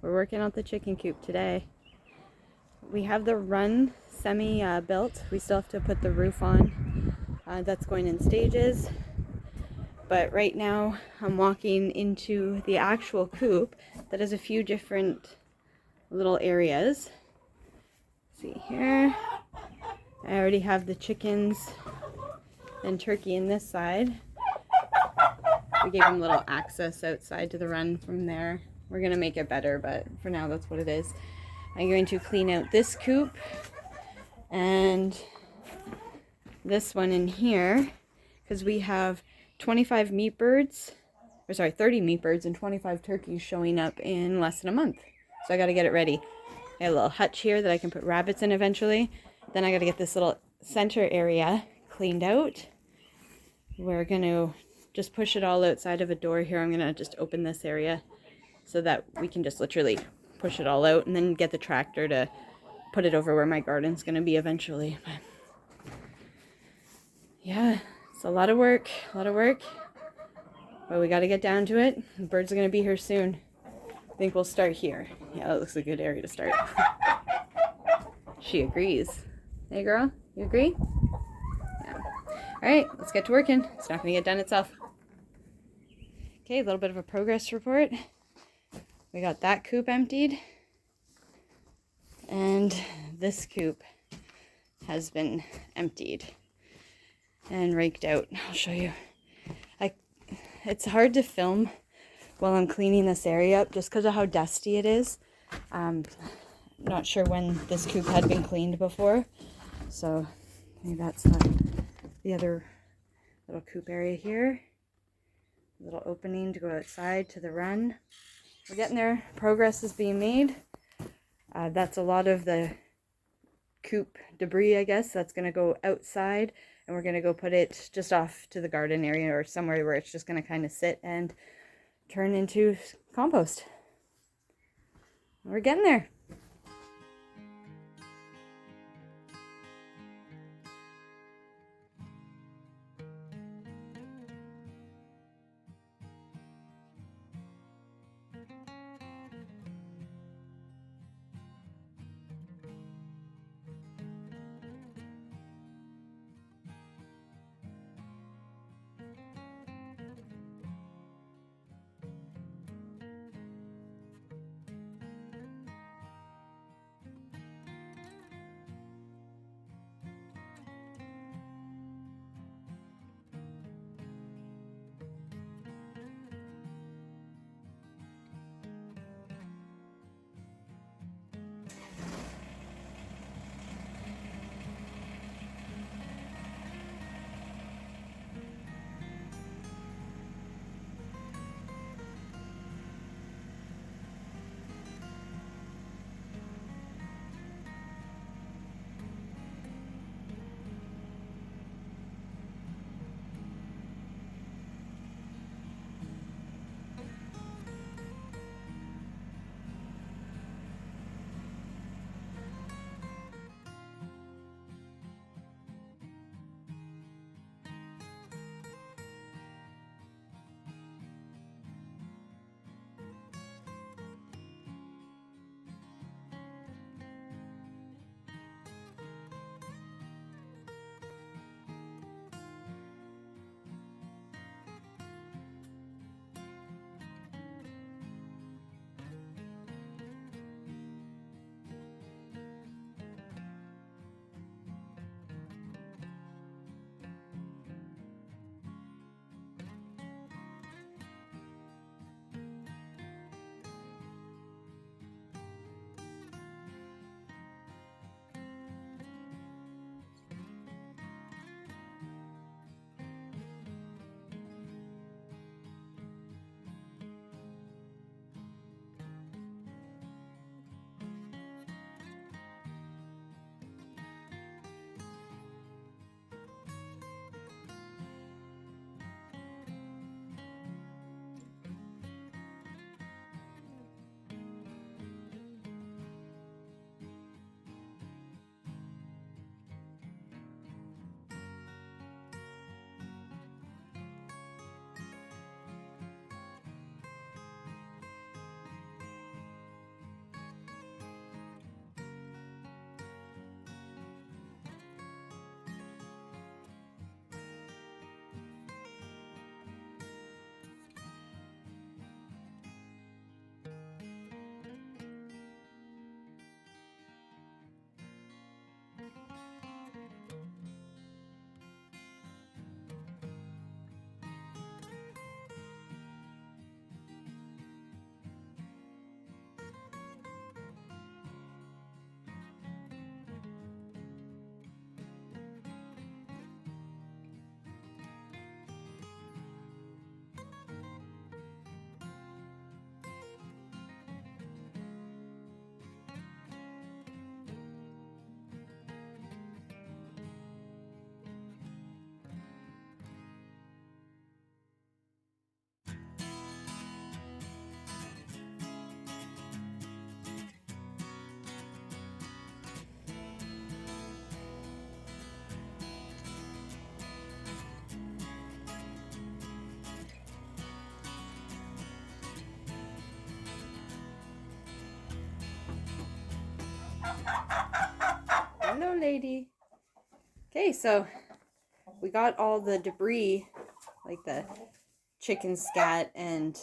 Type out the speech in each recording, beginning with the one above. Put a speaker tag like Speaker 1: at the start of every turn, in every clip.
Speaker 1: We're working on the chicken coop today. We have the run semi-built. We still have to put the roof on. That's going in stages. But right now I'm walking into the actual coop that has a few different little areas. See here. I already have the chickens and turkey in this side. We gave them a little access outside to the run from there. We're going to make it better, but for now that's what it is. I'm going to clean out this coop and this one in here because we have 25 meat birds, or sorry, 30 meat birds and 25 turkeys showing up in less than a month. So I got to get it ready. I have a little hutch here that I can put rabbits in eventually. Then I got to get this little center area cleaned out. We're going to just push it all outside of a door here. I'm going to just open this area so that we can just literally push it all out and then get the tractor to put it over where my garden's going to be eventually. But yeah, it's a lot of work, but we got to get down to it. The birds are going to be here soon. I think we'll start here. Yeah, that looks a good area to start. She agrees. Hey girl, you agree? Yeah. All right, let's get to working. It's not going to get done itself. Okay, a little bit of a progress report. We got that coop emptied. And this coop has been emptied and raked out. I'll show you. It's hard to film while I'm cleaning this area up just because of how dusty it is. Not sure when this coop had been cleaned before. So maybe that's the other little coop area here. Little opening to go outside to the run. We're getting there. Progress is being made. That's a lot of the coop debris, I guess. That's going to go outside, and we're going to go put it just off to the garden area or somewhere where it's just going to kind of sit and turn into compost. We're getting there. Hello, lady. Okay, so we got all the debris, like the chicken scat and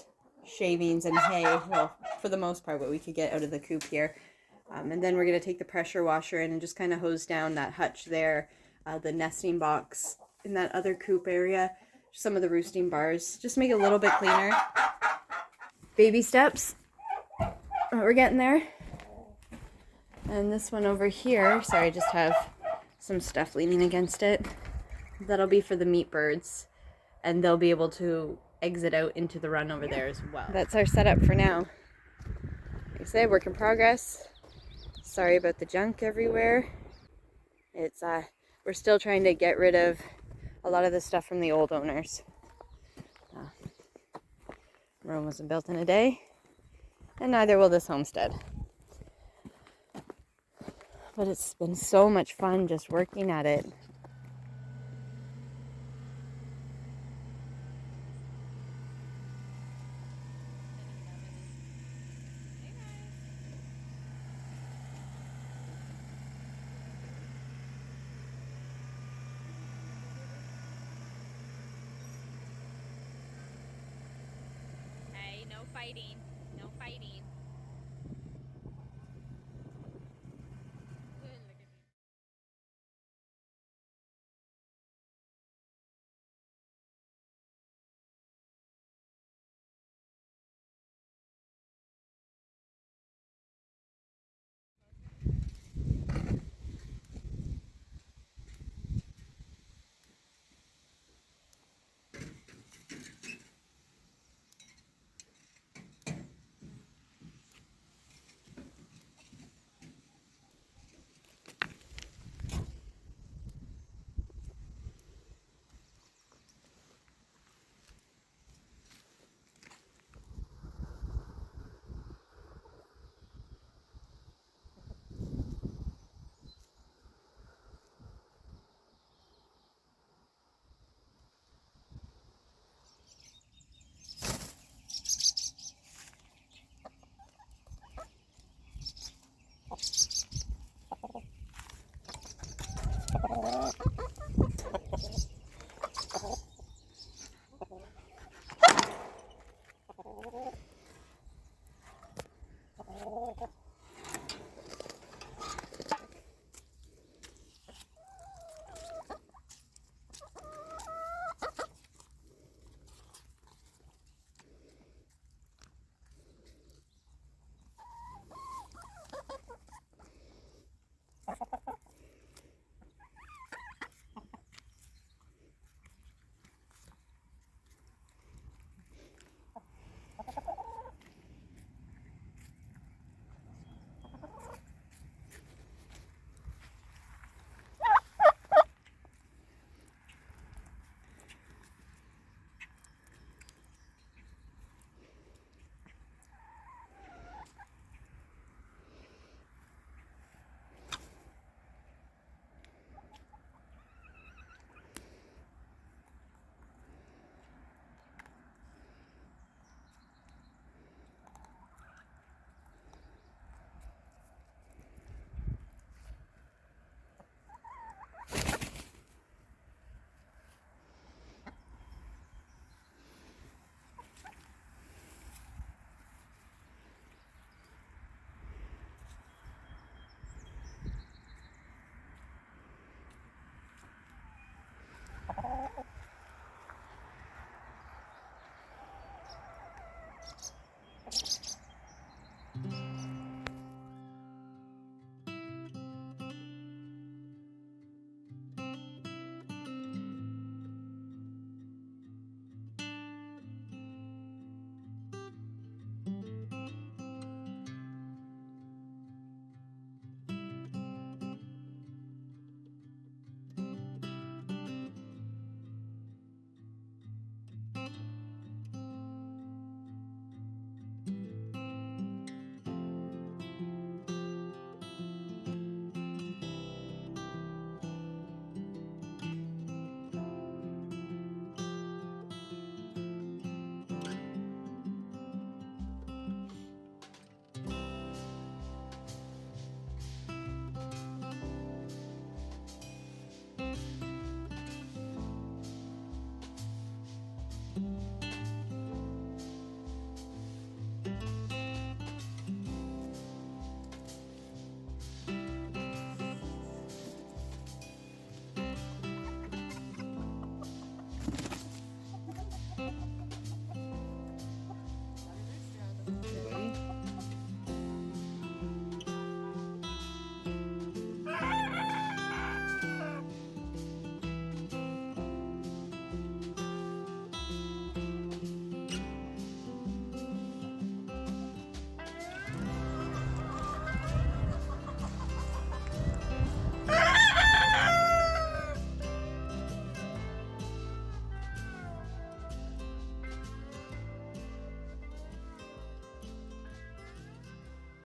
Speaker 1: shavings and hay, well, for the most part, what we could get out of the coop here. And then we're going to take the pressure washer in and just kind of hose down that hutch there, the nesting box in that other coop area, some of the roosting bars, just make it a little bit cleaner. Baby steps. We're getting there. And this one over here, sorry, I just have some stuff leaning against it. That'll be for the meat birds, and they'll be able to exit out into the run over there as well. That's our setup for now. Like I said, work in progress. Sorry about the junk everywhere. It's we're still trying to get rid of a lot of the stuff from the old owners. Rome wasn't built in a day, and neither will this homestead. But it's been so much fun just working at it.
Speaker 2: Hey, no fighting. No fighting.